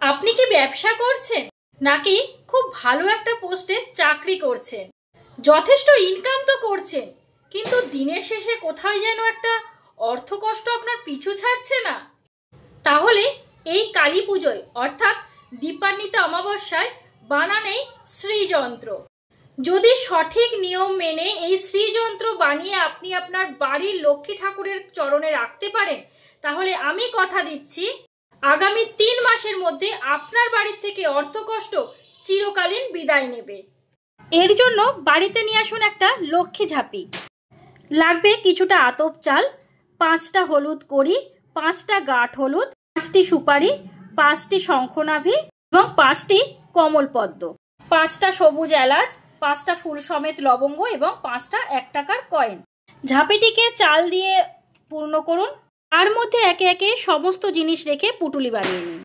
আপনি কি ব্যবসা করছেন নাকি খুব ভালো একটা পোস্টে চাকরি করছেন? যথেষ্ট ইনকাম তো করছেন, কিন্তু দিনের শেষে কোথায় যেন একটা অর্থকষ্ট আপনার পিছু ছাড়ছে না। তাহলে এই কালী পুজোয় অর্থাৎ দীপান্বিতা অমাবস্যায় বানান এই শ্রীযন্ত্র। যদি সঠিক নিয়ম মেনে এই শ্রীযন্ত্র বানিয়ে আপনি আপনার বাড়ির লক্ষ্মী ঠাকুরের চরণে রাখতে পারেন, তাহলে আমি কথা দিচ্ছি আগামী 3 মাসের মধ্যে আপনার বাড়ির থেকে অর্থকষ্ট চিরকালীন বিদায় নেবে। এর জন্য বাড়িতে নিয়ে আসুন একটা লক্ষ্মী ঝাঁপি। লাগবে কিছুটা আতপ চাল, 5টা হলুদ কড়ি, 5টা গাঁঠ হলুদ, 5টি সুপারি, 5টি শঙ্খনাভি এবং 5টি কমলপদ্ম, 5টা সবুজ এলাচ, 5টা ফুল সমেত লবঙ্গ এবং 5টা 1 টাকার কয়েন। ঝাঁপিটিকে চাল দিয়ে পূর্ণ করুন। তার মধ্যে একে একে সমস্ত জিনিস রেখে পুটুলি বানিয়ে নিন।